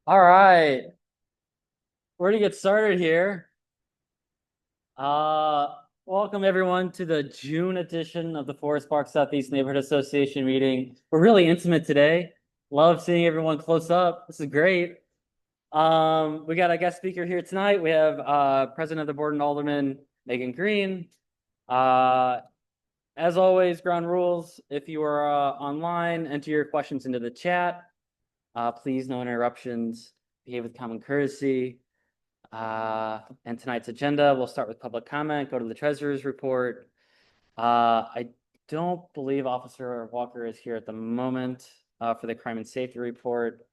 All right, we're gonna get started here. Welcome everyone to the June edition of the Forest Park Southeast Neighborhood Association meeting. We're really intimate today. Love seeing everyone close up. This is great. We got a guest speaker here tonight. We have President of the Board of Aldermen, Megan Green. Uh, as always, ground rules. If you are online, enter your questions into the chat. Please, no interruptions. Behave with common courtesy. And tonight's agenda, we'll start with public comment, go to the treasurer's report. I don't believe Officer Walker is here at the moment for the crime and safety report.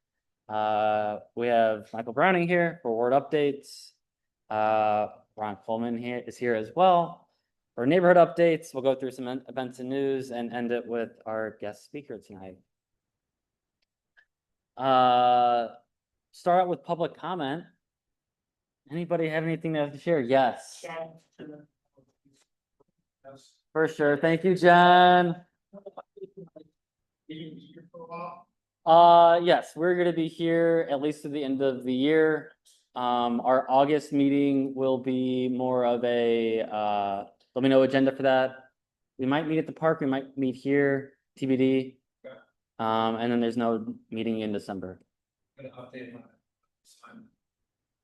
We have Michael Browning here for ward updates. Ron Coleman is here as well. For neighborhood updates, we'll go through some events and news and end it with our guest speaker tonight. Start out with public comment. Anybody have anything to share? Yes. For sure. Thank you, Jen. Yes, we're gonna be here at least to the end of the year. Our August meeting will be more of a let me know agenda for that. We might meet at the park, we might meet here, TBD. And then there's no meeting in December.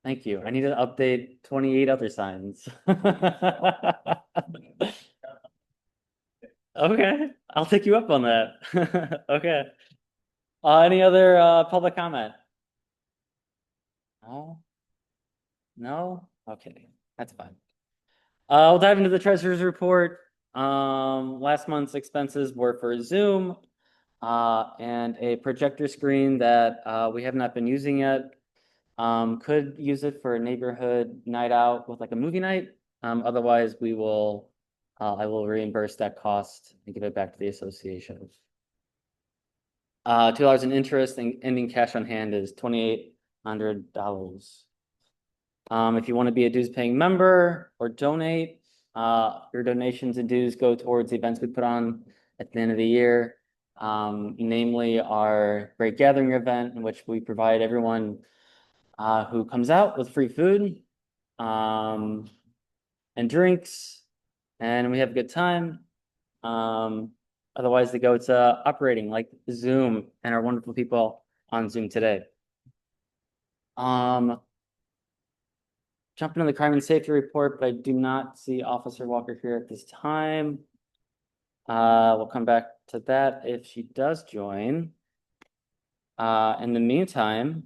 Thank you. I need to update 28 other signs. Okay, I'll take you up on that. Okay. Any other public comment? No? No? Okay, that's fine. We'll dive into the treasurer's report. Last month's expenses were for Zoom and a projector screen that we have not been using yet. Could use it for a neighborhood night out with like a movie night. Otherwise, I will reimburse that cost and give it back to the association. $2 in interest and ending cash on hand is $2,800. If you want to be a dues paying member or donate, your donations and dues go towards the events we put on at the end of the year. Namely our Great Gathering event in which we provide everyone who comes out with free food and drinks, and we have a good time. Otherwise, they go to operating like Zoom and our wonderful people on Zoom today. Jumping to the crime and safety report, but I do not see Officer Walker here at this time. We'll come back to that if she does join. In the meantime,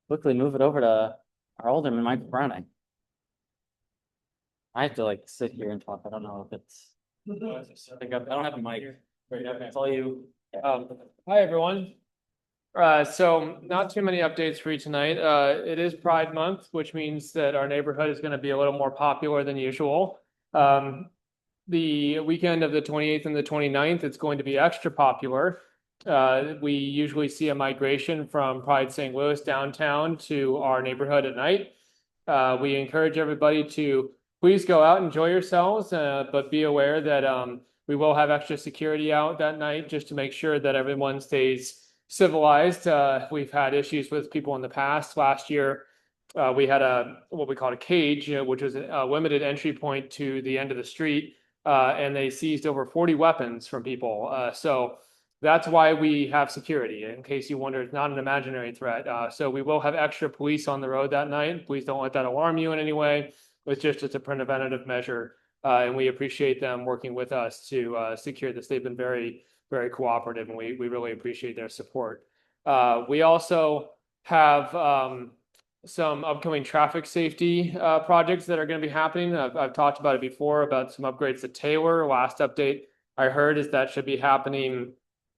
quickly move it over to our Alderman, Michael Browning. I have to like sit here and talk. I don't know if it's. I don't have a mic. It's all you. Hi, everyone. So not too many updates for you tonight. It is Pride Month, which means that our neighborhood is going to be a little more popular than usual. The weekend of the 28th and the 29th, it's going to be extra popular. We usually see a migration from Pride St. Louis downtown to our neighborhood at night. We encourage everybody to please go out, enjoy yourselves, but be aware that we will have extra security out that night just to make sure that everyone stays civilized. We've had issues with people in the past. Last year, we had what we called a cage, which was a limited entry point to the end of the street, and they seized over 40 weapons from people. So that's why we have security. In case you wonder, it's not an imaginary threat. So we will have extra police on the road that night. Please don't let that alarm you in any way. It's a preventative measure, and we appreciate them working with us to secure this. They've been very, very cooperative, and we really appreciate their support. We also have some upcoming traffic safety projects that are going to be happening. I've talked about it before about some upgrades to Taylor. Last update I heard is that should be happening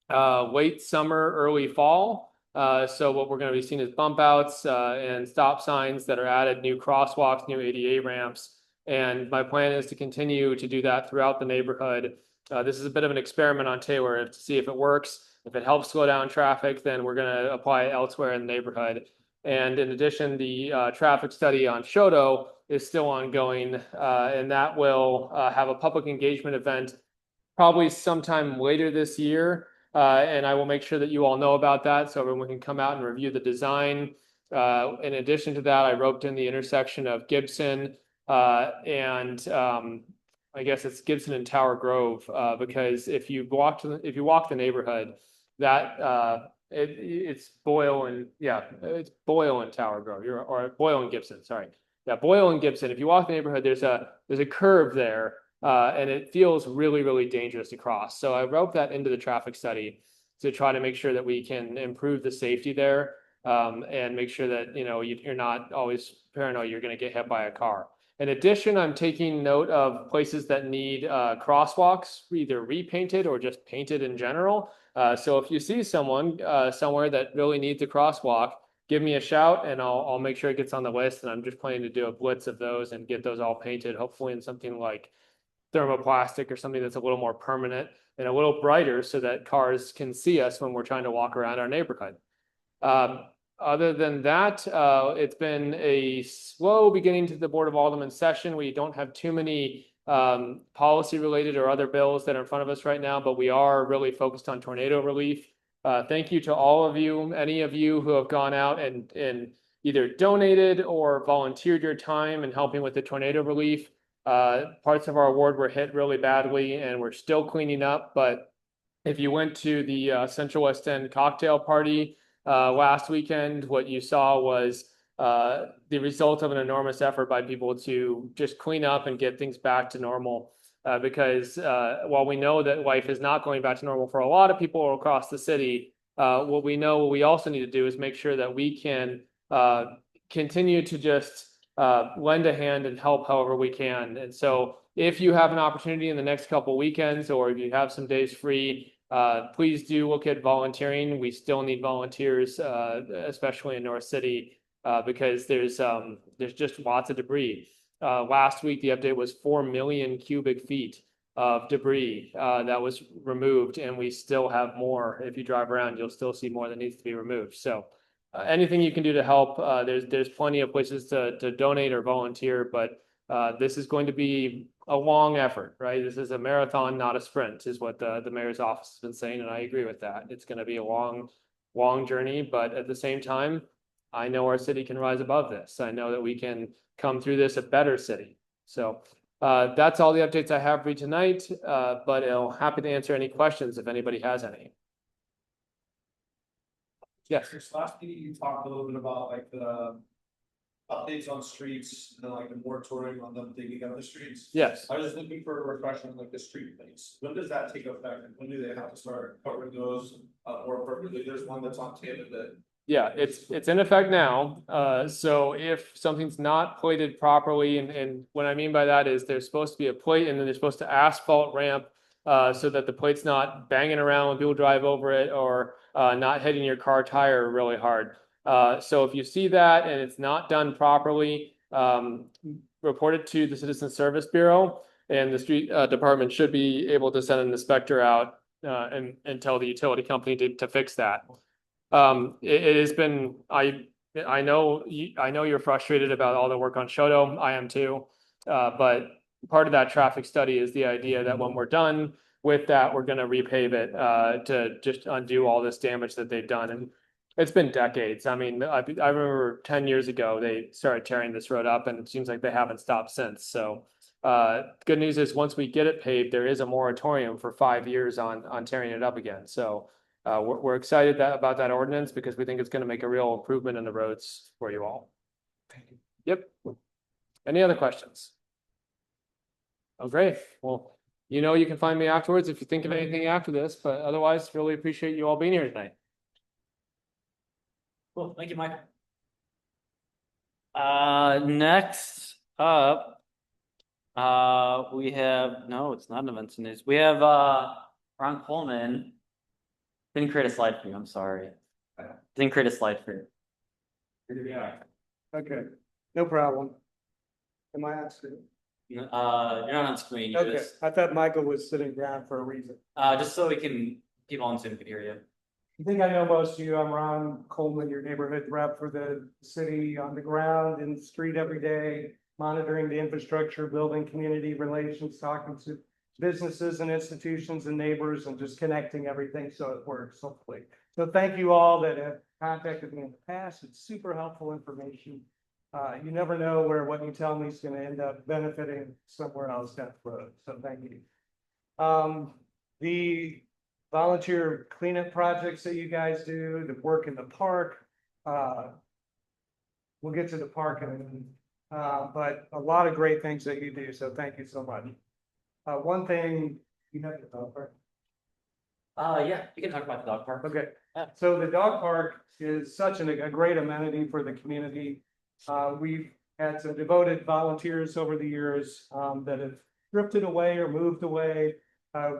late summer, early fall. So what we're going to be seeing is bump outs and stop signs that are added, new crosswalks, new ADA ramps. And my plan is to continue to do that throughout the neighborhood. This is a bit of an experiment on Taylor to see if it works. If it helps slow down traffic, then we're going to apply it elsewhere in the neighborhood. And in addition, the traffic study on Shoto is still ongoing, and that will have a public engagement event probably sometime later this year. And I will make sure that you all know about that so everyone can come out and review the design. In addition to that, I roped in the intersection of Gibson and I guess it's Gibson and Tower Grove because if you walk the neighborhood, that it's Boyle and it's Boyle and Tower Grove, or Boyle and Gibson, sorry. Yeah, Boyle and Gibson. If you walk the neighborhood, there's a curve there, and it feels really, really dangerous to cross. So I wrote that into the traffic study to try to make sure that we can improve the safety there, and make sure that you're not always paranoid you're going to get hit by a car. In addition, I'm taking note of places that need crosswalks, either repainted or just painted in general. So if you see someone somewhere that really needs a crosswalk, give me a shout and I'll make sure it gets on the list. And I'm just planning to do a blitz of those and get those all painted, hopefully in something like thermoplastic or something that's a little more permanent and a little brighter so that cars can see us when we're trying to walk around our neighborhood. Other than that, it's been a slow beginning to the Board of Aldermen session. We don't have too many policy related or other bills that are in front of us right now, but we are really focused on tornado relief. Thank you to all of you, any of you who have gone out and either donated or volunteered your time in helping with the tornado relief. Parts of our ward were hit really badly and we're still cleaning up, but if you went to the Central West End cocktail party last weekend, what you saw was the result of an enormous effort by people to just clean up and get things back to normal. Because while we know that life is not going back to normal for a lot of people across the city, what we also need to do is make sure that we can continue to just lend a hand and help however we can. And so if you have an opportunity in the next couple of weekends, or if you have some days free, please do look at volunteering. We still need volunteers, especially in North City, because there's just lots of debris. Last week, the update was 4 million cubic feet of debris that was removed, and we still have more. If you drive around, you'll still see more that needs to be removed. So anything you can do to help, there's plenty of places to donate or volunteer, but this is going to be a long effort, right? This is a marathon, not a sprint, is what the mayor's office has been saying, and I agree with that. It's going to be a long journey, but at the same time, I know our city can rise above this. I know that we can come through this a better city. So that's all the updates I have for you tonight, but I'm happy to answer any questions if anybody has any. Yes. This last meeting, you talked a little bit about like the updates on streets and then like the moratorium on them digging up the streets. Yes. I was just looking for a reflection on like the street things. When does that take effect? And when do they have to start covering those more appropriately? There's one that's on Taylor that. Yeah, it's in effect now. So if something's not plated properly, and what I mean by that is there's supposed to be a plate and then there's supposed to asphalt ramp so that the plate's not banging around when people drive over it or not hitting your car tire really hard. So if you see that and it's not done properly, report it to the Citizen Service Bureau, and the street department should be able to send an inspector out and tell the utility company to fix that. It has been, I know you're frustrated about all the work on Shoto. I am too. But part of that traffic study is the idea that when we're done with that, we're going to repave it to just undo all this damage that they've done. And it's been decades. I mean, I remember 10 years ago, they started tearing this road up and it seems like they haven't stopped since. So good news is once we get it paved, there is a moratorium for 5 years on tearing it up again. So we're excited about that ordinance because we think it's going to make a real improvement in the roads for you all. Yep. Any other questions? Oh, great. Well, you can find me afterwards if you think of anything after this, but otherwise, really appreciate you all being here tonight. Cool. Thank you, Mike. Next up, we have, no, it's not an events news. We have Ron Coleman. Didn't create a slide for you. I'm sorry. Didn't create a slide for you. Yeah. Okay, no problem. Am I on screen? You're not on screen. You Okay, just, I thought Michael was sitting down for a reason. just so people on Zoom can hear you. I think I know most of you. I'm Ron Coleman, your neighborhood rep for the city, on the ground in the street every day, monitoring the infrastructure, building community relations, talking to businesses and institutions and neighbors and just connecting everything so it works, hopefully. So thank you all that have contacted me in the past. It's super helpful information. You never know where what you tell me is going to end up benefiting somewhere else down the road. So thank you. The volunteer cleanup projects that you guys do, the work in the park. We'll get to the park in a minute. But a lot of great things that you do. So thank you so much. One thing you have the dog park. Yeah, you can talk about the dog park. Okay, Yeah. so the dog park is such a great amenity for the community. We've had some devoted volunteers over the years that have drifted away or moved away.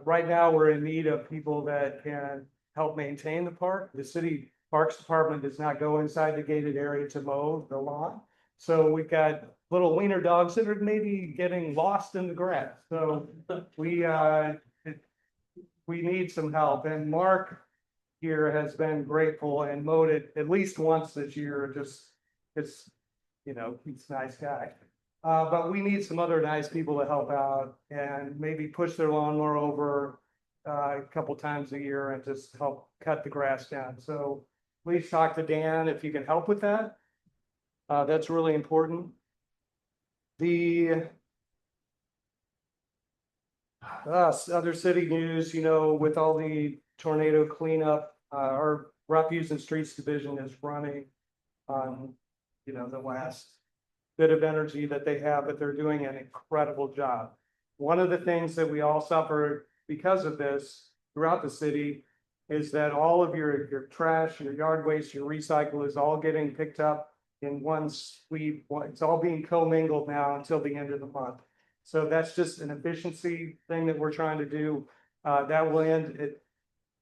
Right now, we're in need of people that can help maintain the park. The city Parks Department does not go inside the gated area to mow the lawn. So we've got little wiener dogs that are maybe getting lost in the grass. So we need some help. And Mark here has been grateful and mowed it at least once this year. Just it's, you know, he's a nice guy. But we need some other nice people to help out and maybe push their lawnmower over a couple times a year and just help cut the grass down. So please talk to Dan if you can help with that. That's really important. The other city news, you know, with all the tornado cleanup, our refuse and streets division is running on, you know, the last bit of energy that they have, but they're doing an incredible job. One of the things that we all suffer because of this throughout the city is that all of your trash, your yard waste, your recycle is all getting picked up in one sweep. It's all being commingled now until the end of the month. So that's just an efficiency thing that we're trying to do. That will end.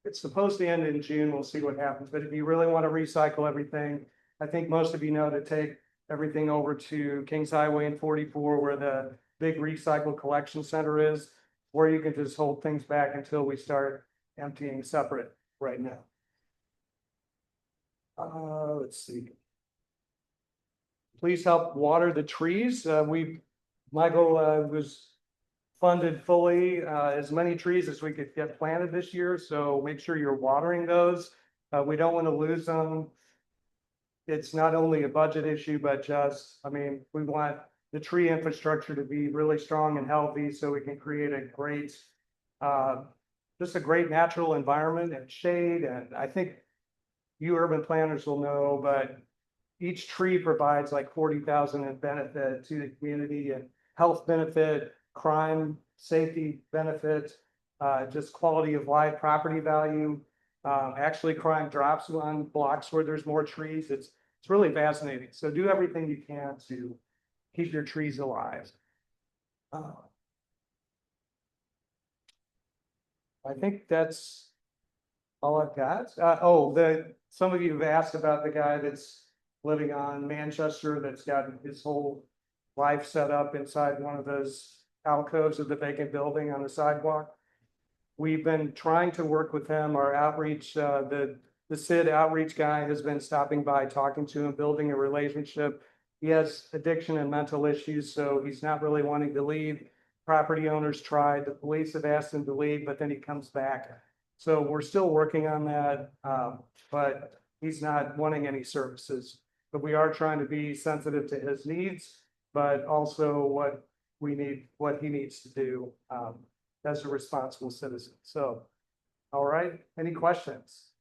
It's supposed to end in June. We'll see what happens. But if you really want to recycle everything, I think most of you know to take everything over to Kings Highway and 44, where the big recycle collection center is, where you can just hold things back until we start emptying separate right now. Let's see. Please help water the trees. Michael was funded fully as many trees as we could get planted this year. So make sure you're watering those. We don't want to lose them. It's not only a budget issue, but just, I mean, we want the tree infrastructure to be really strong and healthy so we can create a great, just a great natural environment and shade. And I think you urban planners will know, but each tree provides like 40,000 in benefit to the community and health benefit, crime, safety benefit, just quality of life, property value. Actually, crime drops on blocks where there's more trees. It's really fascinating. So do everything you can to keep your trees alive. I think that's all I've got. Some of you have asked about the guy that's living on Manchester that's got his whole life set up inside one of those alcoves of the vacant building on the sidewalk. We've been trying to work with him. Our outreach, the SID outreach guy has been stopping by, talking to him, building a relationship. He has addiction and mental issues, so he's not really wanting to leave. Property owners tried, the police have asked him to leave, but then he comes back. So we're still working on that, but he's not wanting any services. But we are trying to be sensitive to his needs, but also what he needs to do as a responsible citizen. So, all right, any questions?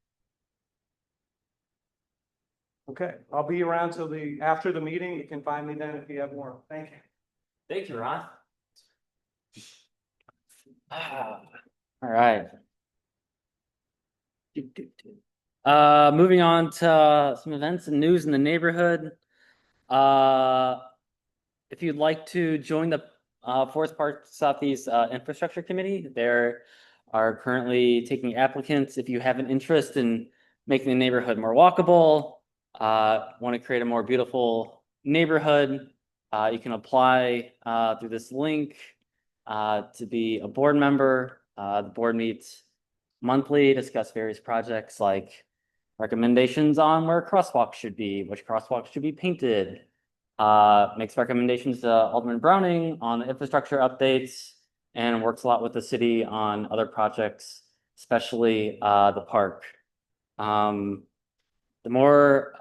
Okay, I'll be around till after the meeting. You can find me then if you have more. Thank you. Thank you, Ron. All right. Moving on to some events and news in the neighborhood. If you'd like to join the Forest Park Southeast Infrastructure Committee, there are currently taking applicants. If you have an interest in making the neighborhood more walkable, want to create a more beautiful neighborhood, you can apply through this link to be a board member. The board meets monthly, discuss various projects like recommendations on where crosswalks should be, which crosswalks should be painted, makes recommendations to Alderman Browning on the infrastructure updates, and works a lot with the city on other projects, especially the park. The more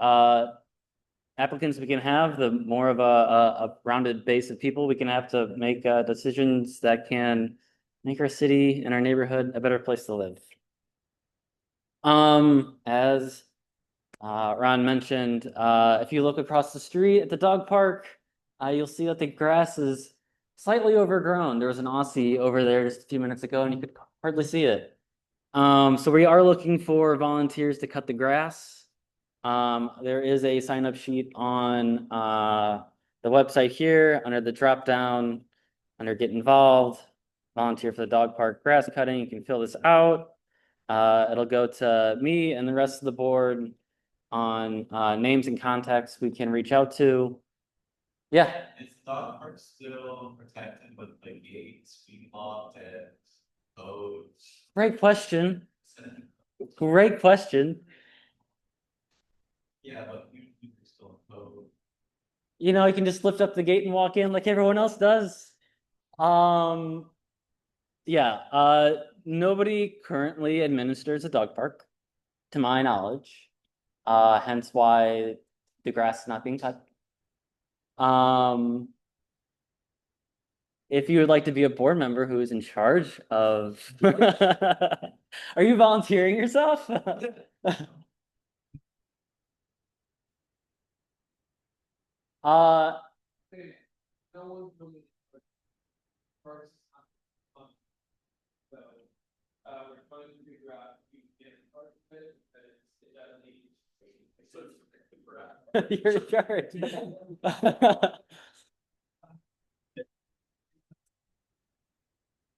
applicants we can have, the more of a rounded base of people we can have to make decisions that can make our city and our neighborhood a better place to live. As Ron mentioned, if you look across the street at the dog park, you'll see that the grass is slightly overgrown. There was an Aussie over there just a few minutes ago, and you could hardly see it. So we are looking for volunteers to cut the grass. There is a sign-up sheet on the website here under the drop-down under Get Involved, volunteer for the dog park grass cutting. You can fill this out. It'll go to me and the rest of the board on names and contacts we can reach out to. Yeah, Is the dog park still protected with the gates being locked and codes? great question. Great question. Yeah, but you still code. You know, you can just lift up the gate and walk in like everyone else does. Yeah, nobody currently administers a dog park, to my knowledge. Hence why the grass is not being cut. If you would like to be a board member who is in charge of, are you volunteering yourself? Uh, We're trying to figure out if we can get part of it, but it doesn't need. you're in charge.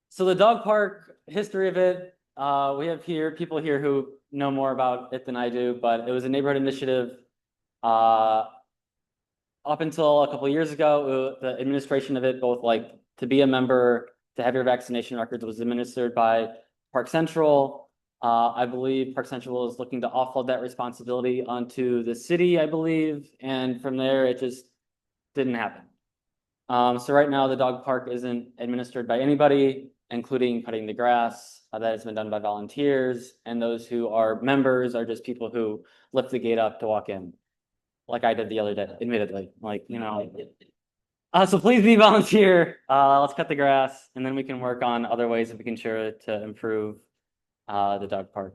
So the dog park, history of it, we have here people here who know more about it than I do, but it was a neighborhood initiative. Up until a couple of years ago, the administration of it, both like to be a member, to have your vaccination records, was administered by Park Central. I believe Park Central is looking to offload that responsibility onto the city, I believe, and from there it just didn't happen. So right now the dog park isn't administered by anybody, including cutting the grass. That has been done by volunteers, and those who are members are just people who lift the gate up to walk in, like I did the other day, admittedly, like, you know. So please be volunteer. Let's cut the grass, and then we can work on other ways that we can share it to improve the dog park.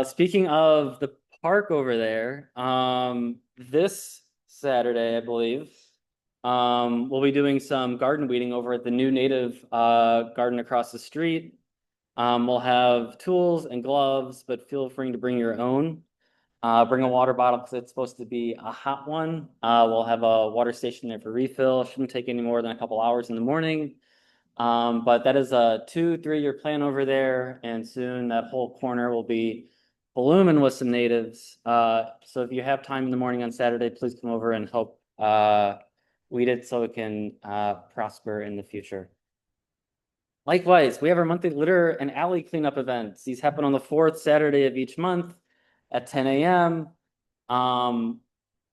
Speaking of the park over there, this Saturday, I believe, we'll be doing some garden weeding over at the new native garden across the street. We'll have tools and gloves, but feel free to bring your own. Bring a water bottle because it's supposed to be a hot one. We'll have a water station there for refill. Shouldn't take any more than a couple hours in the morning. But that is a 2-3 year plan over there, and soon that whole corner will be blooming with some natives. So if you have time in the morning on Saturday, please come over and help weed it so it can prosper in the future. Likewise, we have our monthly litter and alley cleanup events. These happen on the fourth Saturday of each month at 10 a.m.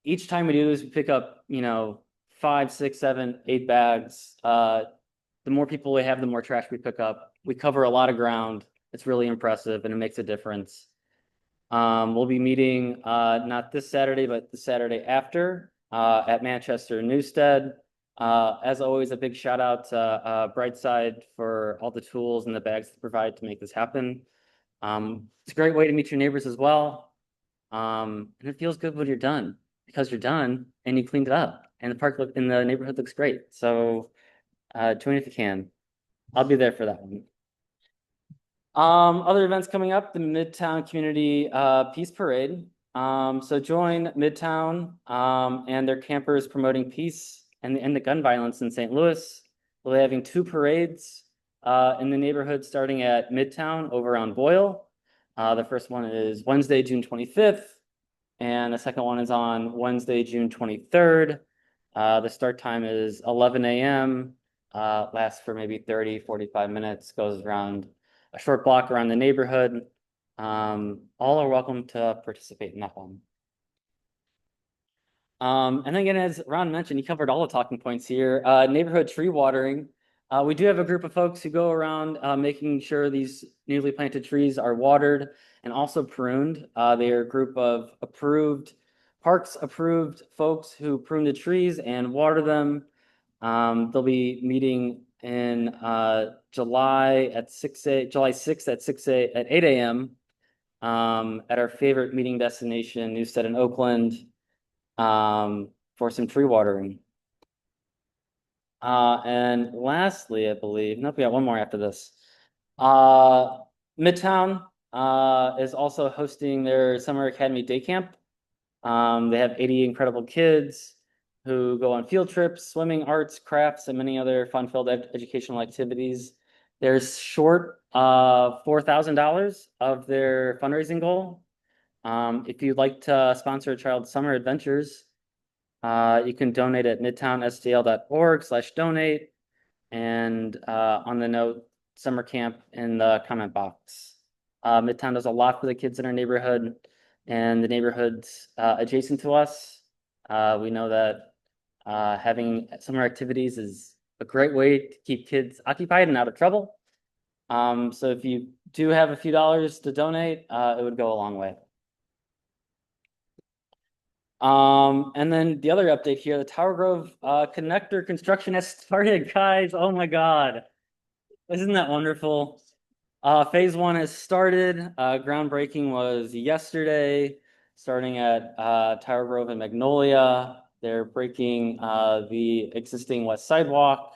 Each time we do this, we pick up, 5, 6, 7, 8 bags. The more people we have, the more trash we pick up. We cover a lot of ground. It's really impressive and it makes a difference. We'll be meeting not this Saturday, but the Saturday after at Manchester Newstead. As always, a big shout out to Brightside for all the tools and the bags they provide to make this happen. It's a great way to meet your neighbors as well. And it feels good when you're done because you're done and you cleaned it up and the park in the neighborhood looks great. So join if you can. I'll be there for that one. Other events coming up, the Midtown Community Peace Parade. So join Midtown and their campers promoting peace and the end of gun violence in St. Louis. We'll be having 2 parades in the neighborhood starting at Midtown over on Boyle. The first one is Wednesday, June 25th, and the second one is on Wednesday, June 23rd. The start time is 11 a.m. Lasts for maybe 30-45 minutes, goes around a short block around the neighborhood. All are welcome to participate in that one. And then again, as Ron mentioned, he covered all the talking points here. Neighborhood tree watering. We do have a group of folks who go around making sure these newly planted trees are watered and also pruned. They are a group of parks approved folks who prune the trees and water them. They'll be meeting in July 6th at 8 a.m. At our favorite meeting destination, Newstead in Oakland, for some tree watering. And lastly, I believe, nope, we got one more after this. Midtown is also hosting their Summer Academy Day Camp. They have 80 incredible kids who go on field trips, swimming, arts, crafts, and many other fun-filled educational activities. They're short $4,000 of their fundraising goal. If you'd like to sponsor a child's summer adventures, you can donate at midtownsdl.org/donate and on the note, summer camp in the comment box. Midtown does a lot for the kids in our neighborhood and the neighborhoods adjacent to us. We know that having summer activities is a great way to keep kids occupied and out of trouble. So if you do have a few dollars to donate, it would go a long way. And then the other update here, the Tower Grove connector construction has started, guys. Oh my God. Isn't that wonderful? Phase 1 has started. Groundbreaking was yesterday, starting at Tower Grove and Magnolia. They're breaking the existing west sidewalk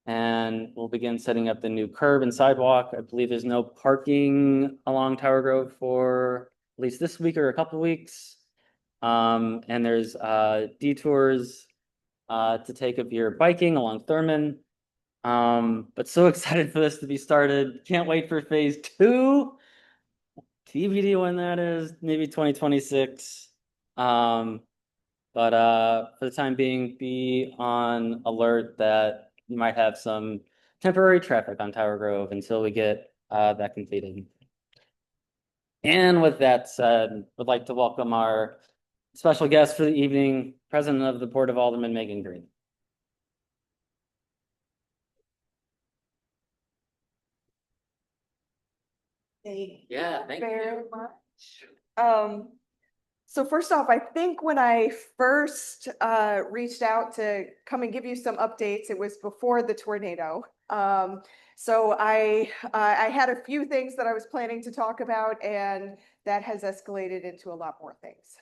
and we'll begin setting up the new curb and sidewalk. I believe there's no parking along Tower Grove for at least this week or a couple weeks. And there's detours to take if you're biking along Thurman. But so excited for this to be started. Can't wait for phase 2. TBD when that is, maybe 2026. But for the time being, be on alert that you might have some temporary traffic on Tower Grove until we get that completed. And with that said, would like to welcome our special guest for the evening, President of the Board of Aldermen, Megan Green. Thank Yeah, thank very you. much. So first off, I think when I first reached out to come and give you some updates, it was before the tornado. So I had a few things that I was planning to talk about, and that has escalated into a lot more things.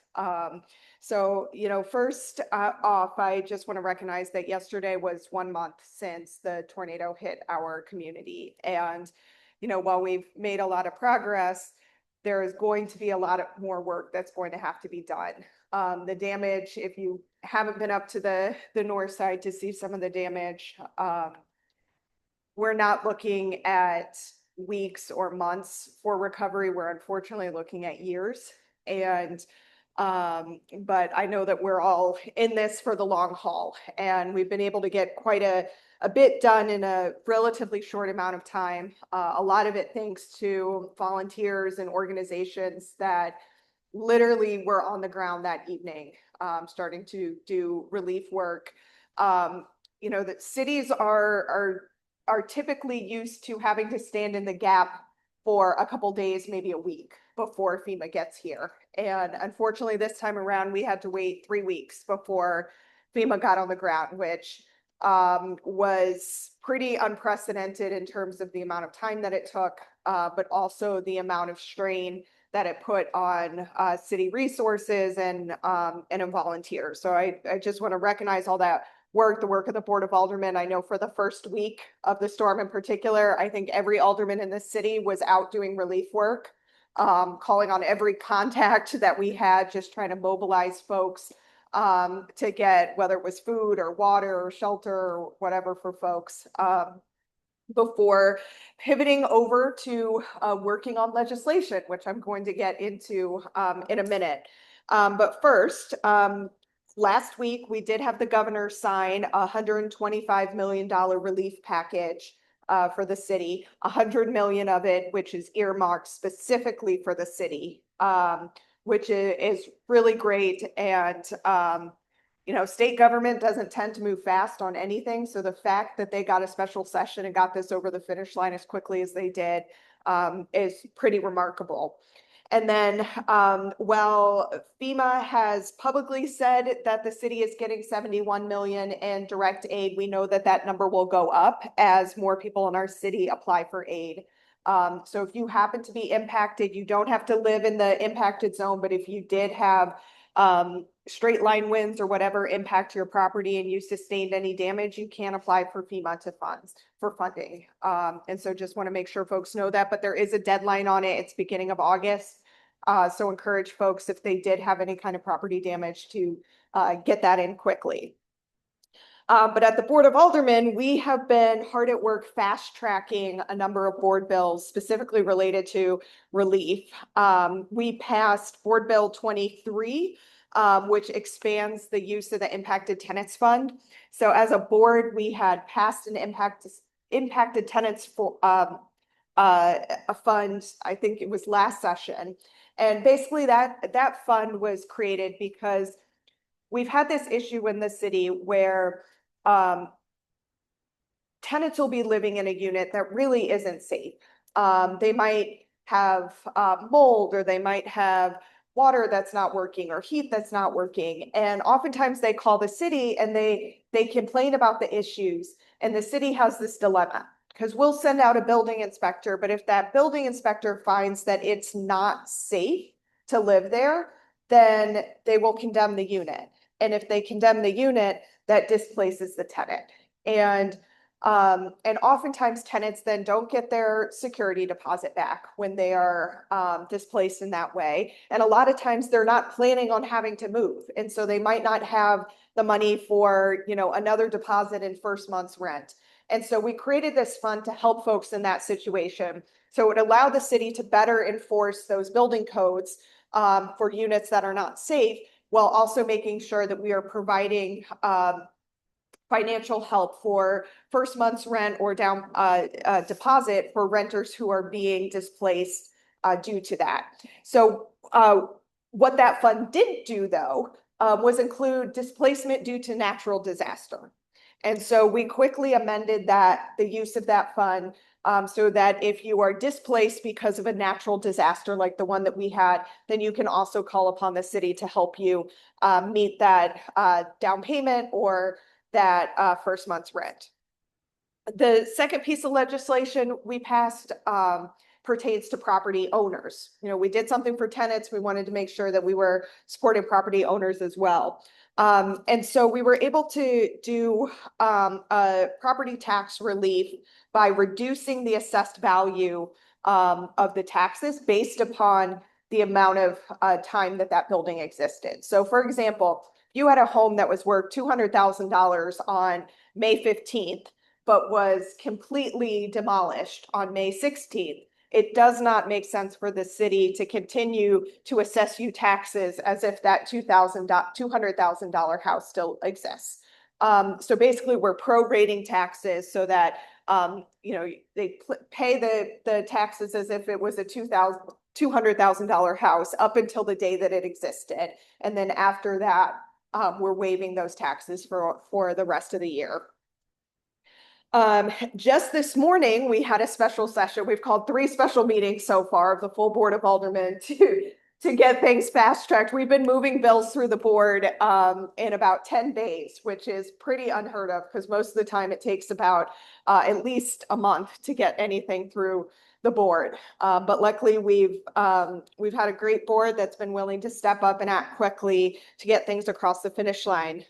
So, you know, first off, I just want to recognize that yesterday was 1 month since the tornado hit our community. And, you know, while we've made a lot of progress, there is going to be a lot of more work that's going to have to be done. The damage, if you haven't been up to the north side to see some of the damage, we're not looking at weeks or months for recovery. We're unfortunately looking at years. And but I know that we're all in this for the long haul, and we've been able to get quite a bit done in a relatively short amount of time. A lot of it thanks to volunteers and organizations that literally were on the ground that evening, starting to do relief work. You know, that cities are typically used to having to stand in the gap for a couple days, maybe a week before FEMA gets here. And unfortunately, this time around, we had to wait 3 weeks before FEMA got on the ground, which was pretty unprecedented in terms of the amount of time that it took, but also the amount of strain that it put on city resources and in volunteers. So I just want to recognize all that work, the work of the Board of Aldermen. I know for the first week of the storm in particular, I think every alderman in the city was out doing relief work, calling on every contact that we had, just trying to mobilize folks to get, whether it was food or water or shelter or whatever for folks, before pivoting over to working on legislation, which I'm going to get into in a minute. But first, last week, we did have the governor sign a $125 million relief package for the city, $100 million of it, which is earmarked specifically for the city, which is really great. And state government doesn't tend to move fast on anything. So the fact that they got a special session and got this over the finish line as quickly as they did is pretty remarkable. And then, while FEMA has publicly said that the city is getting 71 million in direct aid, we know that that number will go up as more people in our city apply for aid. So if you happen to be impacted, you don't have to live in the impacted zone, but if you did have straight line winds or whatever impact your property and you sustained any damage, you can apply for FEMA for funding. And so just want to make sure folks know that, but there is a deadline on it. It's beginning of August. So encourage folks, if they did have any kind of property damage, to get that in quickly. But at the Board of Aldermen, we have been hard at work fast tracking a number of board bills specifically related to relief. We passed Board Bill 23, which expands the use of the Impacted Tenants Fund. So as a board, we had passed an impacted tenants for a fund, I think it was last session. And basically that fund was created because we've had this issue in the city where tenants will be living in a unit that really isn't safe. They might have mold, or they might have water that's not working, or heat that's not working. And oftentimes they call the city and they complain about the issues. And the city has this dilemma, because we'll send out a building inspector, but if that building inspector finds that it's not safe to live there, then they will condemn the unit. And if they condemn the unit, that displaces the tenant. And oftentimes tenants then don't get their security deposit back when they are displaced in that way. And a lot of times they're not planning on having to move. And so they might not have the money for, another deposit in first month's rent. And so we created this fund to help folks in that situation. So it allowed the city to better enforce those building codes for units that are not safe, while also making sure that we are providing financial help for first month's rent or down deposit for renters who are being displaced due to that. So what that fund did do, though, was include displacement due to natural disaster. And so we quickly amended the use of that fund so that if you are displaced because of a natural disaster like the one that we had, then you can also call upon the city to help you meet that down payment or that first month's rent. The second piece of legislation we passed pertains to property owners. We did something for tenants. We wanted to make sure that we were supporting property owners as well. And so we were able to do a property tax relief by reducing the assessed value of the taxes based upon the amount of time that building existed. So for example, you had a home that was worth $200,000 on May 15th, but was completely demolished on May 16th. It does not make sense for the city to continue to assess you taxes as if that $200,000 house still exists. So basically we're prorating taxes so that, they pay the taxes as if it was a $200,000 house up until the day that it existed. And then after that, we're waiving those taxes for the rest of the year. Just this morning, we had a special session. We've called 3 special meetings so far of the full Board of Aldermen to get things fast tracked. We've been moving bills through the board in about 10 days, which is pretty unheard of because most of the time it takes about at least a month to get anything through the board. But luckily we've had a great board that's been willing to step up and act quickly to get things across the finish line.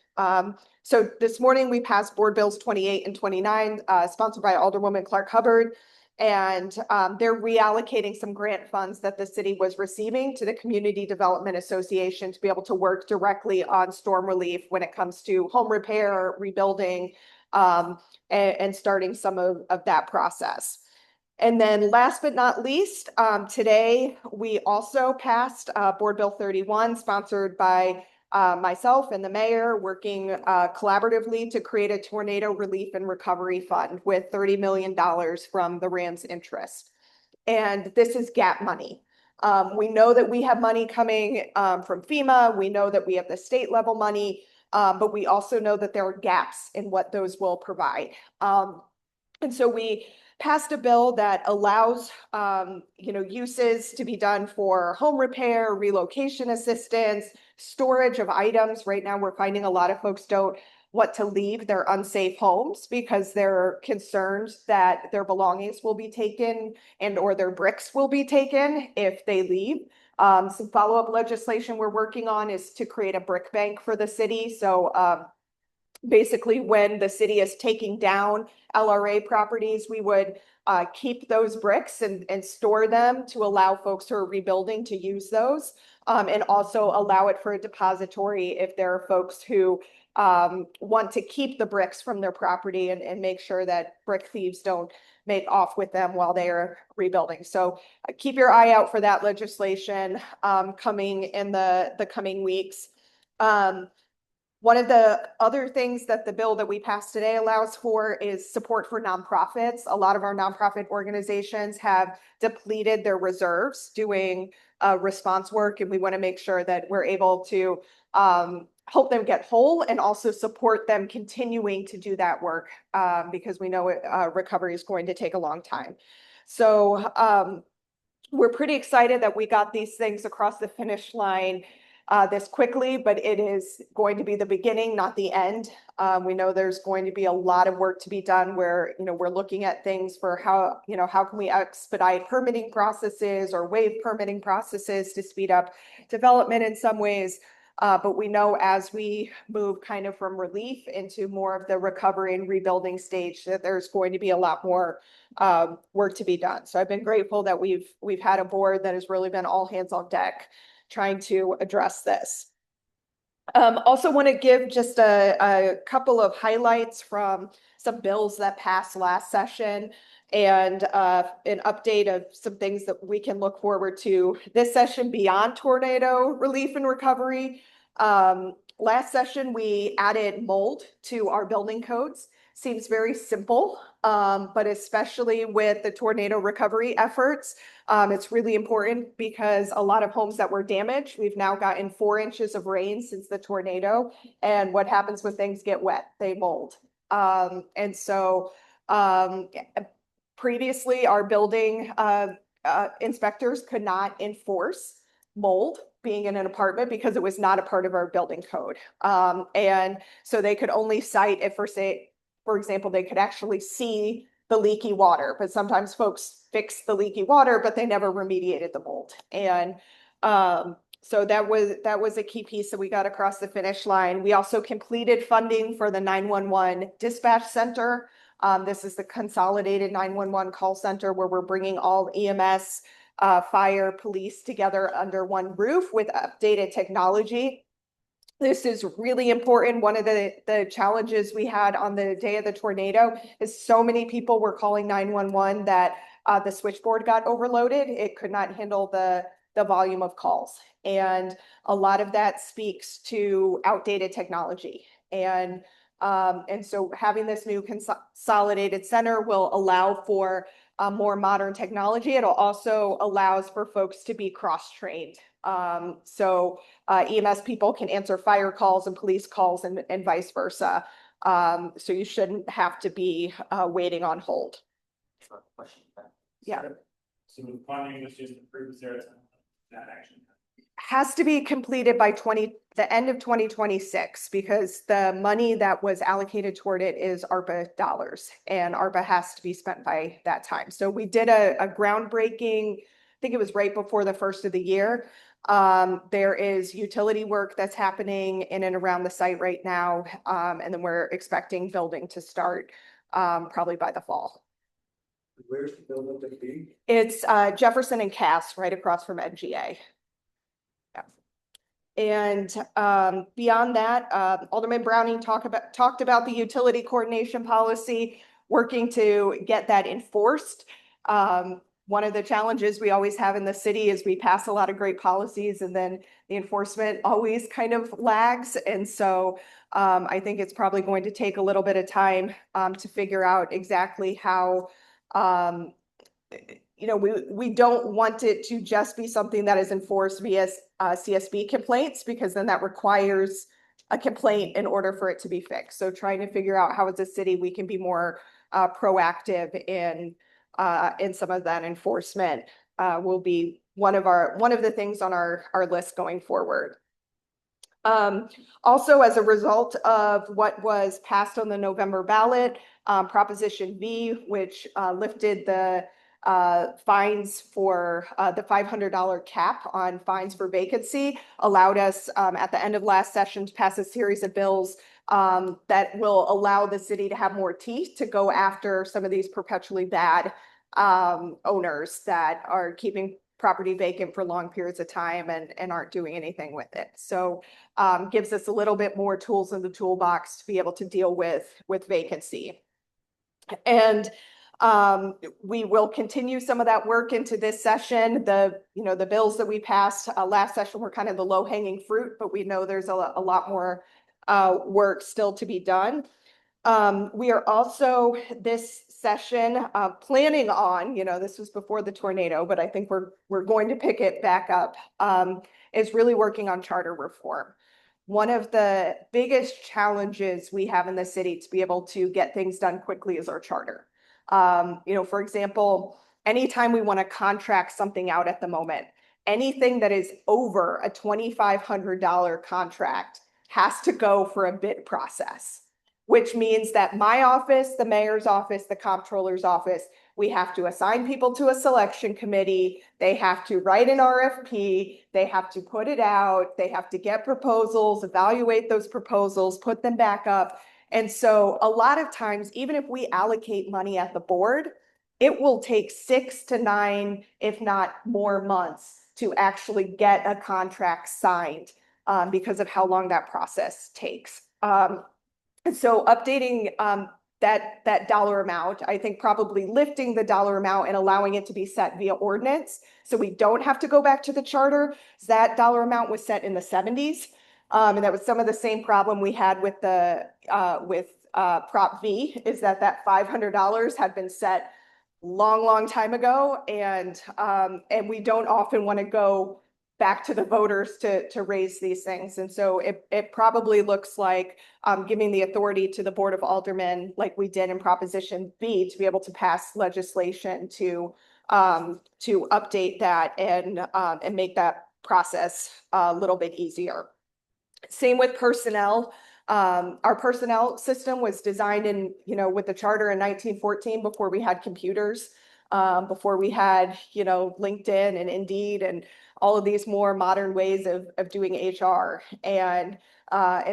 So this morning we passed board bills 28 and 29, sponsored by Alderwoman Clark Hubbard. And they're reallocating some grant funds that the city was receiving to the Community Development Association to be able to work directly on storm relief when it comes to home repair, rebuilding, and starting some of that process. And then last but not least, today we also passed Board Bill 31, sponsored by myself and the mayor, working collaboratively to create a tornado relief and recovery fund with $30 million from the RAM's interest. And this is gap money. We know that we have money coming from FEMA. We know that we have the state level money. But we also know that there are gaps in what those will provide. And so we passed a bill that allows, uses to be done for home repair, relocation assistance, storage of items. Right now, we're finding a lot of folks don't want to leave their unsafe homes because they're concerned that their belongings will be taken and or their bricks will be taken if they leave. Some follow-up legislation we're working on is to create a brick bank for the city. So basically, when the city is taking down LRA properties, we would keep those bricks and store them to allow folks who are rebuilding to use those. And also allow it for a depository if there are folks who want to keep the bricks from their property and make sure that brick thieves don't make off with them while they are rebuilding. So keep your eye out for that legislation coming in the coming weeks. One of the other things that the bill that we passed today allows for is support for nonprofits. A lot of our nonprofit organizations have depleted their reserves doing response work, and we want to make sure that we're able to help them get whole and also support them continuing to do that work because we know recovery is going to take a long time. So we're pretty excited that we got these things across the finish line this quickly, but it is going to be the beginning, not the end. We know there's going to be a lot of work to be done where, we're looking at things for how can we expedite permitting processes or waive permitting processes to speed up development in some ways. But we know as we move kind of from relief into more of the recovery and rebuilding stage that there's going to be a lot more work to be done. So I've been grateful that we've had a board that has really been all hands on deck trying to address this. Also want to give just a couple of highlights from some bills that passed last session and an update of some things that we can look forward to this session beyond tornado relief and recovery. Last session, we added mold to our building codes. Seems very simple, but especially with the tornado recovery efforts, it's really important because a lot of homes that were damaged, we've now gotten 4 inches of rain since the tornado. And what happens when things get wet? They mold. And so previously, our building inspectors could not enforce mold being in an apartment because it was not a part of our building code. And so they could only cite if, for example, they could actually see the leaky water, but sometimes folks fix the leaky water, but they never remediated the mold. And so that was a key piece that we got across the finish line. We also completed funding for the 911 dispatch center. This is the consolidated 911 call center where we're bringing all EMS, fire, police together under one roof with updated technology. This is really important. One of the challenges we had on the day of the tornado is so many people were calling 911 that the switchboard got overloaded. It could not handle the volume of calls. And a lot of that speaks to outdated technology. And so having this new consolidated center will allow for more modern technology. It'll also allows for folks to be cross-trained. So EMS people can answer fire calls and police calls and vice versa. So you shouldn't have to be waiting on hold. Yeah. So the funding was just approved there, that action Has to be completed by the end of 2026 because the money that was allocated toward it is ARPA dollars and ARPA has to be spent by that time. So we did a groundbreaking, I think it was right before the first of the year. There is utility work that's happening in and around the site right now. And then we're expecting building to start probably by the fall. Where's the building gonna be? It's Jefferson and Cass right across from NGA. And beyond that, Alderman Browning talked about the utility coordination policy, working to get that enforced. One of the challenges we always have in the city is we pass a lot of great policies and then the enforcement always kind of lags. And so I think it's probably going to take a little bit of time to figure out exactly how we don't want it to just be something that is enforced via CSB complaints, because then that requires a complaint in order for it to be fixed. So trying to figure out how as a city we can be more proactive in some of that enforcement will be one of the things on our list going forward. Also, as a result of what was passed on the November ballot, Proposition V, which lifted the fines for the $500 cap on fines for vacancy, allowed us at the end of last session to pass a series of bills that will allow the city to have more teeth to go after some of these perpetually bad owners that are keeping property vacant for long periods of time and aren't doing anything with it. So gives us a little bit more tools in the toolbox to be able to deal with vacancy. And we will continue some of that work into this session. The bills that we passed last session were kind of the low-hanging fruit, but we know there's a lot more work still to be done. We are also this session planning on, this was before the tornado, but I think we're going to pick it back up, is really working on charter reform. One of the biggest challenges we have in the city to be able to get things done quickly is our charter. For example, anytime we want to contract something out at the moment, anything that is over a $2,500 contract has to go for a bid process, which means that my office, the mayor's office, the comptroller's office, we have to assign people to a selection committee. They have to write an RFP. They have to put it out. They have to get proposals, evaluate those proposals, put them back up. And so a lot of times, even if we allocate money at the board, it will take 6 to 9, if not more months to actually get a contract signed because of how long that process takes. And so updating that dollar amount, I think probably lifting the dollar amount and allowing it to be set via ordinance, so we don't have to go back to the charter. That dollar amount was set in the 70s, and that was some of the same problem we had with the Prop V, is that $500 had been set long time ago, and we don't often want to go back to the voters to raise these things. And so it probably looks like giving the authority to the Board of Aldermen, like we did in Proposition B, to be able to pass legislation to update that and make that process a little bit easier. Same with personnel. Our personnel system was designed with the charter in 1914, before we had computers, before we had, LinkedIn and Indeed and all of these more modern ways of doing HR. And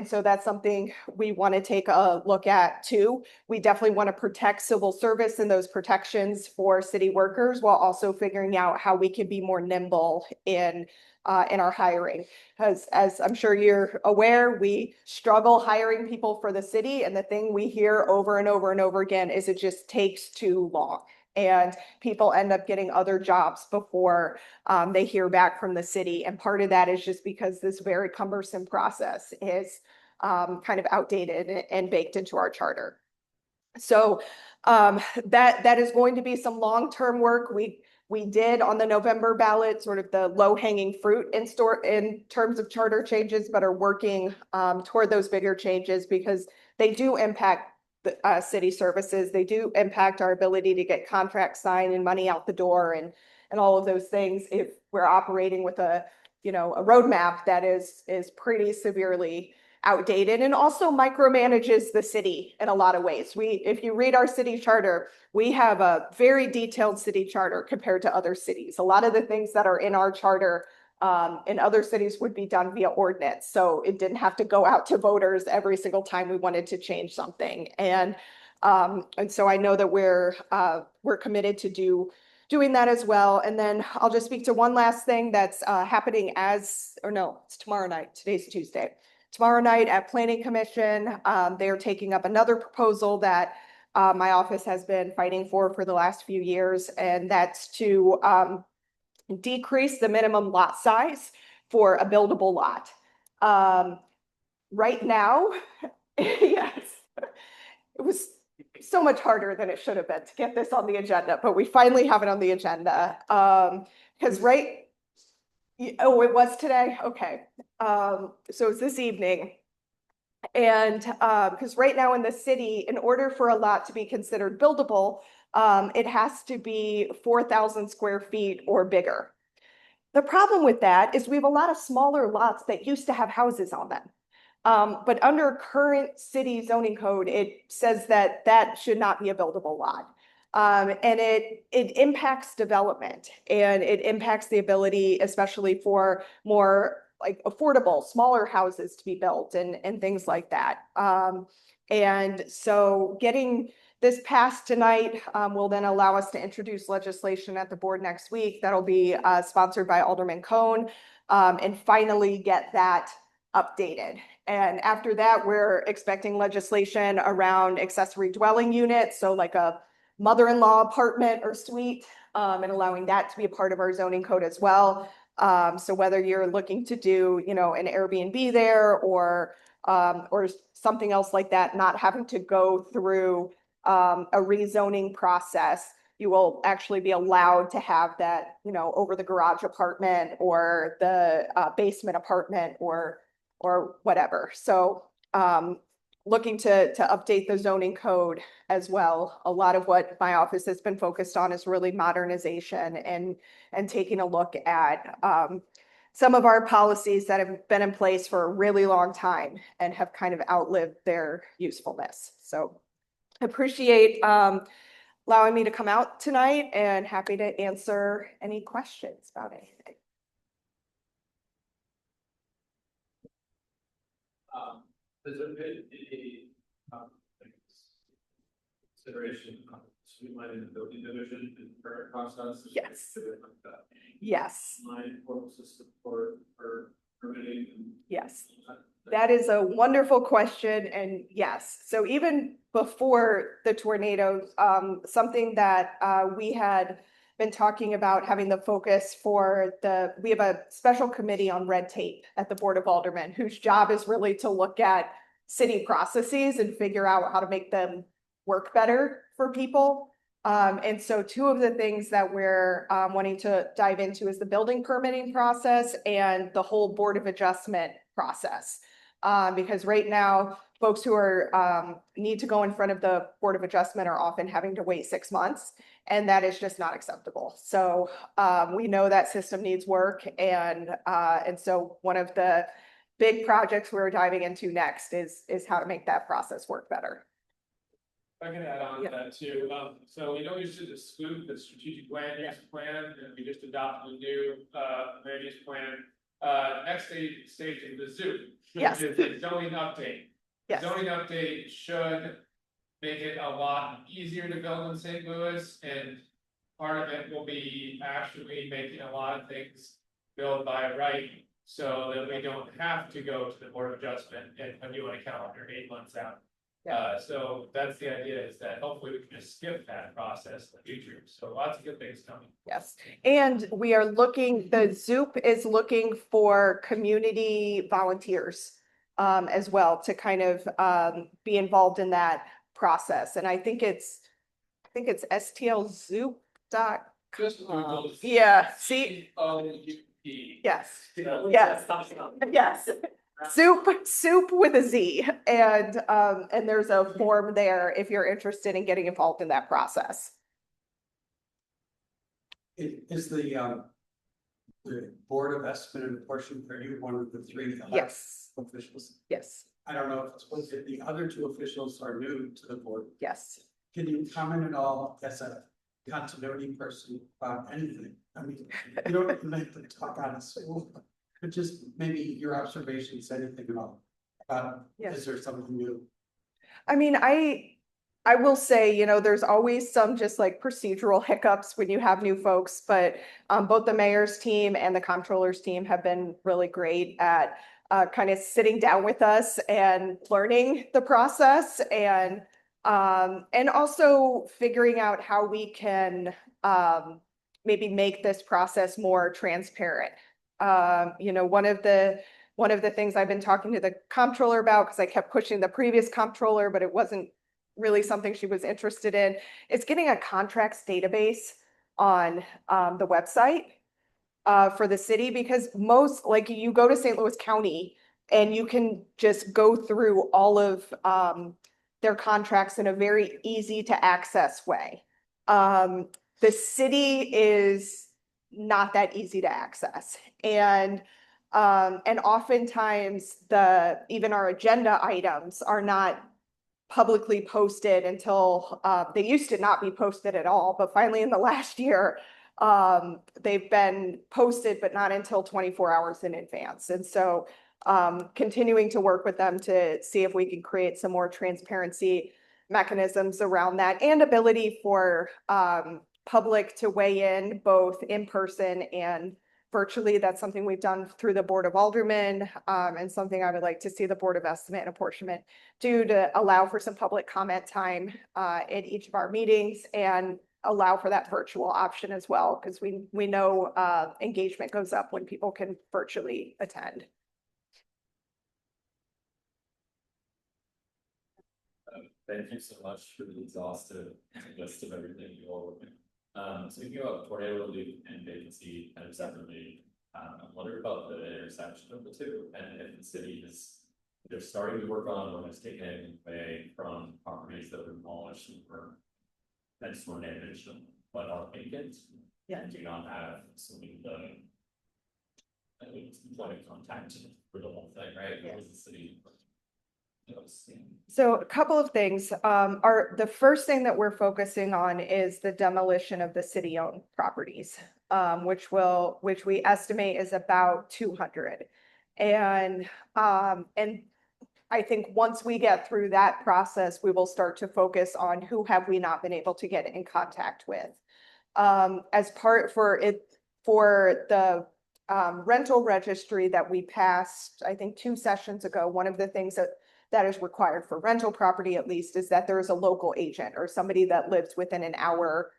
so that's something we want to take a look at too. We definitely want to protect civil service and those protections for city workers, while also figuring out how we can be more nimble in our hiring. Because as I'm sure you're aware, we struggle hiring people for the city. And the thing we hear over and over and over again is it just takes too long. And people end up getting other jobs before they hear back from the city. And part of that is just because this very cumbersome process is kind of outdated and baked into our charter. So that is going to be some long-term work. We did on the November ballot sort of the low-hanging fruit in terms of charter changes, but are working toward those bigger changes because they do impact the city services. They do impact our ability to get contracts signed and money out the door and all of those things if we're operating with a roadmap that is pretty severely outdated and also micromanages the city in a lot of ways. If you read our city charter, we have a very detailed city charter compared to other cities. A lot of the things that are in our charter in other cities would be done via ordinance. So it didn't have to go out to voters every single time we wanted to change something. And so I know that we're committed to doing that as well. And then I'll just speak to one last thing that's happening it's tomorrow night. Today's Tuesday. Tomorrow night at Planning Commission, they are taking up another proposal that my office has been fighting for the last few years, and that's to decrease the minimum lot size for a buildable lot. Right now, yes, it was so much harder than it should have been to get this on the agenda, but we finally have it on the agenda. Because it was today? Okay. So it's this evening. And because right now in the city, in order for a lot to be considered buildable, it has to be 4,000 square feet or bigger. The problem with that is we have a lot of smaller lots that used to have houses on them. But under current city zoning code, it says that that should not be a buildable lot. And it impacts development, and it impacts the ability, especially for more like affordable, smaller houses to be built and things like that. And so getting this passed tonight will then allow us to introduce legislation at the board next week. That'll be sponsored by Alderman Cohn, and finally get that updated. And after that, we're expecting legislation around accessory dwelling units, so like a mother-in-law apartment or suite, and allowing that to be a part of our zoning code as well. So whether you're looking to do, you know, an Airbnb there or something else like that, not having to go through a rezoning process, you will actually be allowed to have that, you know, over the garage apartment or the basement apartment or whatever. So looking to update the zoning code as well. A lot of what my office has been focused on is really modernization and taking a look at some of our policies that have been in place for a really long time and have kind of outlived their usefulness. So appreciate allowing me to come out tonight and happy to answer any questions about anything. Has there been any consideration of streamlining the building division in the current process? Yes. Like that Yes, line portal system for permitting? yes. That is a wonderful question, and yes. So even before the tornadoes, something that we had been talking about having the focus for we have a special committee on red tape at the Board of Aldermen, whose job is really to look at city processes and figure out how to make them work better for people. And so two of the things that we're wanting to dive into is the building permitting process and the whole Board of Adjustment process. Because right now, folks who are need to go in front of the Board of Adjustment are often having to wait 6 months, and that is just not acceptable. So we know that system needs work, and so one of the big projects we're diving into next is how to make that process work better. I can add on to that too. So we know we should exclude the strategic land use plan, and we just adopted a new land use plan. Next stage is the zoo, Yes. which is the zoning update. Yes. Zoning update should make it a lot easier to build in St. Louis, and part of it will be actually making a lot of things built by right, so that we don't have to go to the Board of Adjustment and put you on a calendar 8 months out. So that's the idea, is that hopefully we can just skip that process in the future. So lots of good things coming. Yes, and we are looking, the Zoop is looking for community volunteers as well to kind of be involved in that process. And I think it's stlzoop.com. Just Google. Yeah, see, C-O-U-P. yes, yes, yes. Soup with a Z, and there's a form there if you're interested in getting involved in that process. Is the Board of Estimate and Apportionment, are you one of the three Yes, officials? yes, I don't know if it's, was it the other two officials are new to the board. yes. Can you comment at all as a continuity person about anything? I mean, you don't have to talk on it, but just maybe your observations, anything at all. Yes. Is there something new? I mean, I will say, you know, there's always some just like procedural hiccups when you have new folks, but both the mayor's team and the comptroller's team have been really great at kind of sitting down with us and learning the process and also figuring out how we can maybe make this process more transparent. You know, one of the things I've been talking to the comptroller about, because I kept pushing the previous comptroller, but it wasn't really something she was interested in, is getting a contracts database on the website for the city, because most, like, you go to St. Louis County and you can just go through all of their contracts in a very easy to access way. The city is not that easy to access. And oftentimes even our agenda items are not publicly posted until, they used to not be posted at all, but finally in the last year, they've been posted, but not until 24 hours in advance. And so continuing to work with them to see if we can create some more transparency mechanisms around that and ability for public to weigh in both in person and virtually. That's something we've done through the Board of Aldermen, and something I would like to see the Board of Estimate and Apportionment do to allow for some public comment time in each of our meetings and allow for that virtual option as well, because we know engagement goes up when people can virtually attend. Thank you so much for the exhaustive list of everything you all were doing. Speaking about tornado relief and vacancy kind of separately, I wonder about the intersection of the two, and if the city they're starting to work on when it's taken away from properties that were demolished or that's more damaged, but are vacant. Yeah. And do not have some of the point of contact for the whole thing, right? Yeah. What was the city? So a couple of things. The first thing that we're focusing on is the demolition of the city-owned properties, which we estimate is about 200. And I think once we get through that process, we will start to focus on who have we not been able to get in contact with. As part for the rental registry that we passed, I think 2 sessions ago, one of the things that is required for rental property at least is that there is a local agent or somebody that lives within an hour,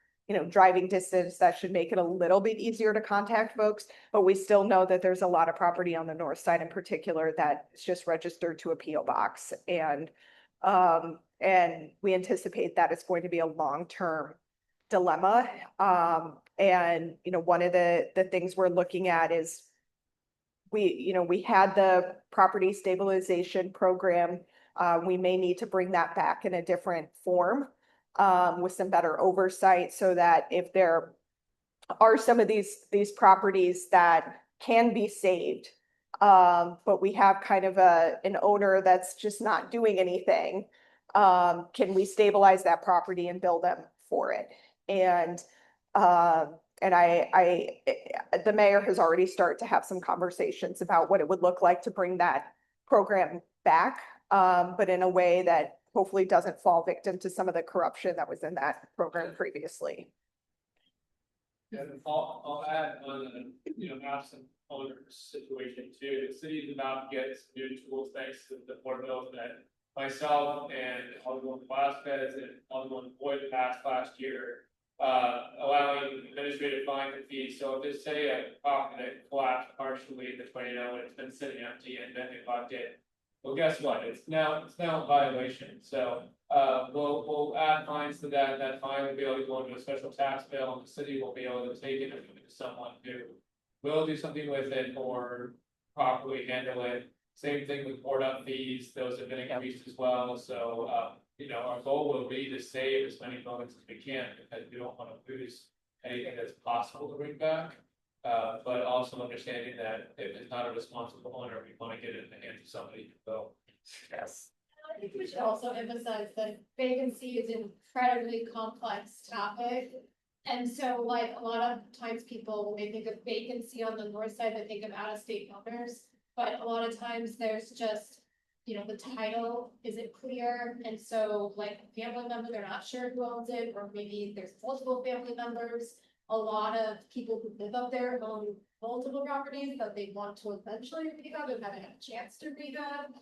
driving distance. That should make it a little bit easier to contact folks, but we still know that there's a lot of property on the north side in particular that is just registered to a PO box. And we anticipate that it's going to be a long-term dilemma. And one of the things we're looking at is we had the property stabilization program. We may need to bring that back in a different form with some better oversight, so that if there are some of these properties that can be saved, but we have kind of an owner that's just not doing anything, can we stabilize that property and bill them for it? And the mayor has already started to have some conversations about what it would look like to bring that program back, but in a way that hopefully doesn't fall victim to some of the corruption that was in that program previously. And I'll add on, absent owner situation too. The city is about to get some new tools thanks to the board bill that myself and Alderman Vasquez and Alderman Boyd passed last year, allowing administrative fines and fees. So if there's say a property that collapsed partially in the tornado and it's been sitting empty and then they locked it, well, guess what? It's now a violation. So we'll add fines to that. That fine will be able to go into a special tax bill, and the city will be able to take it and give it to someone who will do something with it or properly handle it. Same thing with board up fees; those have been increased as well. So our goal will be to save as many moments as we can, because we don't want to lose anything that's possible to bring back. But also understanding that if it's not a responsible owner, we want to get it in the hands of somebody who will. Yes. I think we should also emphasize that vacancy is an incredibly complex topic. And so like a lot of times people, when they think of vacancy on the north side, they think of out-of-state owners. But a lot of times there's just, the title isn't clear. And so like a family member, they're not sure who owns it, or maybe there's multiple family members. A lot of people who live up there own multiple properties that they want to eventually rehab and haven't had a chance to rehab.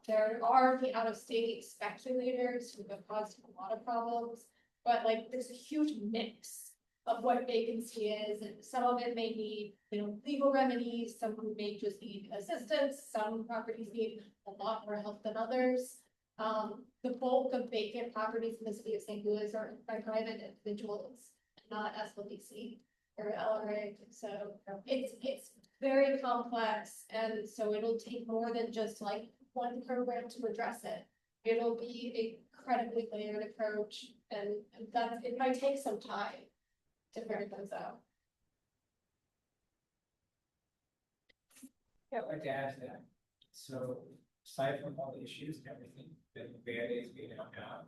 There are the out-of-state speculators who have caused a lot of problems, but like there's a huge mix of what vacancy is, and some of it may need, legal remedies, some may just need assistance, some properties need a lot more help than others. The bulk of vacant properties in the city of St. Louis are by private individuals, not SLDC or LRA. So it's very complex, and so it'll take more than just like one program to address it. It'll be a incredibly layered approach, and that, it might take some time to figure those out. Yeah, I'd like to add to that. So aside from all the issues and everything, the Band-Aids being out now.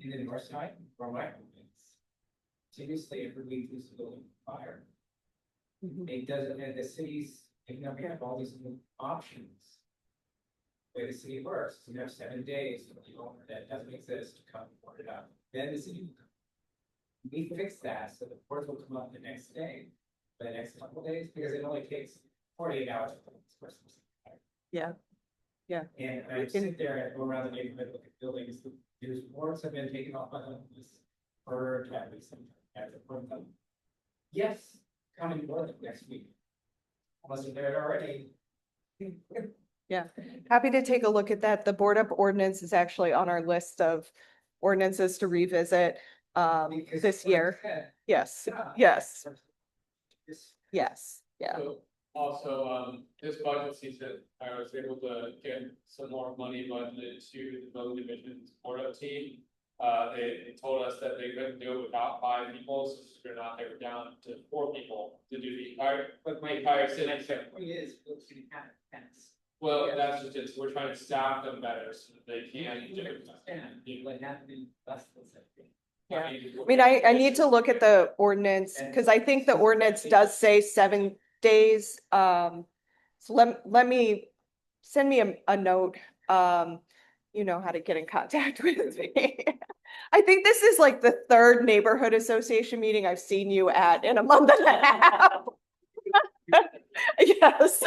In the north side, where my home is, seriously, every week there's a building fire. It doesn't, and the city's picking up all these new options. The way the city works, you have 7 days for the owner that doesn't exist to come report it out. Then the city will come. We fix that, so the report will come up the next day, for the next couple of days, because it only takes 48 hours. For this person to fire. Yeah. Yeah. And I sit there and go around the neighborhood, look at buildings, there's boards have been taken off by the for at least some at the point of them. Yes, coming board next week. Wasn't there already? Yeah, happy to take a look at that. The Board of Ordinance is actually on our list of ordinances to revisit Because this like I year. said, Yes, yeah. yes, This- yes, yeah. So also, this budget season, I was able to get some more money budgeted to the building division's board team. They told us that they couldn't do it without 5 people, so they're not, they were down to 4 people to do the entire, But my entire city. point is, we're gonna have fence. Well, that's just it, we're trying to staff them better so that they can do it. And like happening less than 70. Yeah. I mean, I need to look at the ordinance, because I think the ordinance does say 7 days. So let me, send me a note. You know how to get in contact with me. I think this is like the 3rd neighborhood association meeting I've seen you at in a month and a half. Yes,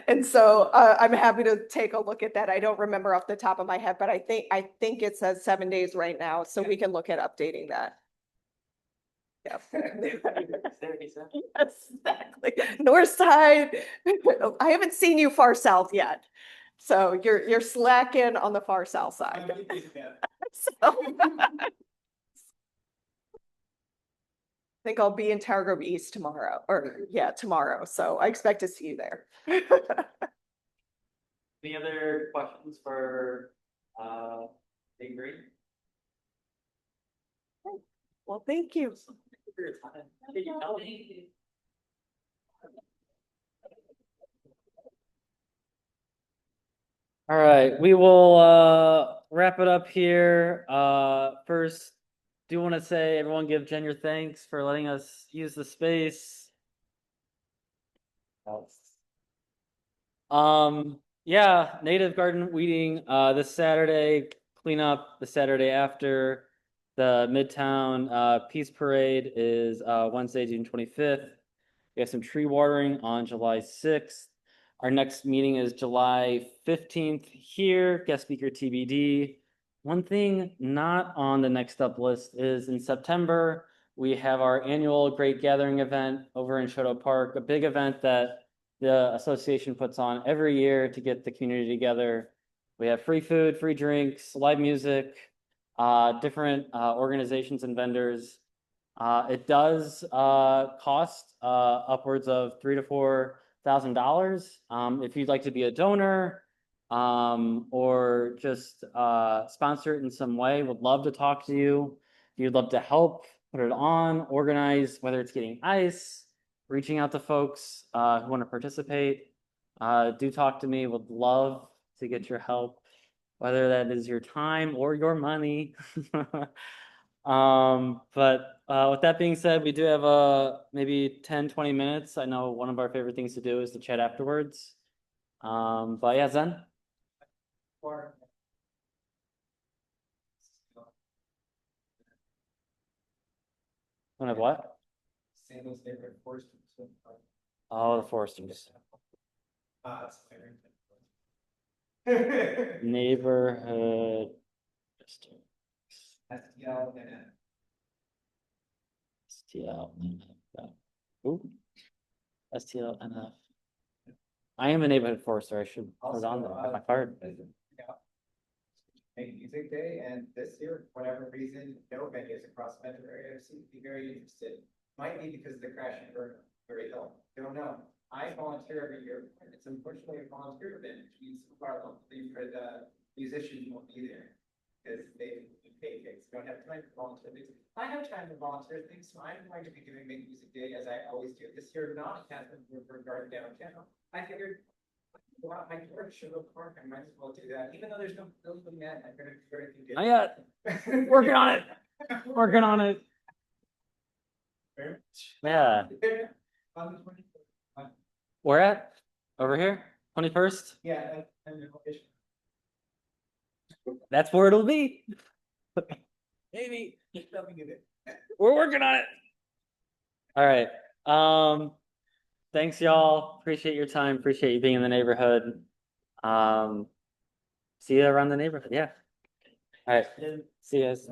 and so I'm happy to take a look at that. I don't remember off the top of my head, but I think it says 7 days right now, so we can look at updating that. Yeah. Yes, exactly. North side. I haven't seen you far south yet. So you're slacking on the far south side. So I think I'll be in Tower Grove East tomorrow, or yeah, tomorrow. So I expect to see you there. Any other questions for Big Green? Well, thank you. For your time. Did you tell me? All right, we will wrap it up here. First, do want to say everyone give Jen your thanks for letting us use the space. Yeah, native garden weeding this Saturday, clean up the Saturday after. The Midtown Peace Parade is Wednesday, June 25th. We have some tree watering on July 6th. Our next meeting is July 15th here, guest speaker TBD. One thing not on the next up list is in September, we have our annual Great Gathering event over in Shoto Park, a big event that the association puts on every year to get the community together. We have free food, free drinks, live music, different organizations and vendors. It does cost upwards of $3,000 to $4,000. If you'd like to be a donor or just sponsor it in some way, would love to talk to you. If you'd love to help put it on, organize, whether it's getting ice, reaching out to folks who want to participate, do talk to me. Would love to get your help, whether that is your time or your money. But with that being said, we do have maybe 10-20 minutes. I know one of our favorite things to do is to chat afterwards. But yeah, Zen. Want to have what? Sandals neighborhood forest. Oh, the Foresters. It's Neighborhood. STL and STL. Ooh. STL NF. I am a neighborhood forester. I should put it on there. Got my card. Make music day, and this year, for whatever reason, no venues across the metro area seem to be very interested. Might be because of the crash and burn, very low, don't know. I volunteer every year, and it's unfortunately a volunteer event, which means some of our the musicians won't be there. Because they pay gigs, don't have time to volunteer things. I have time to volunteer things, so I'm going to be doing Make Music Day as I always do. This year, not a Catherine River Garden downtown. I figured, go out my door to Sugar Park, I might as well do that, even though there's no building yet, I'm gonna do everything. Not yet. Working on it. Working on it. Yeah. On the 24th. Where at? Over here? 21st? Yeah, and the location. That's where it'll be. Maybe. We're working on it. All right. Thanks y'all. Appreciate your time. Appreciate you being in the neighborhood. See you around the neighborhood. Yeah. All right. See you guys.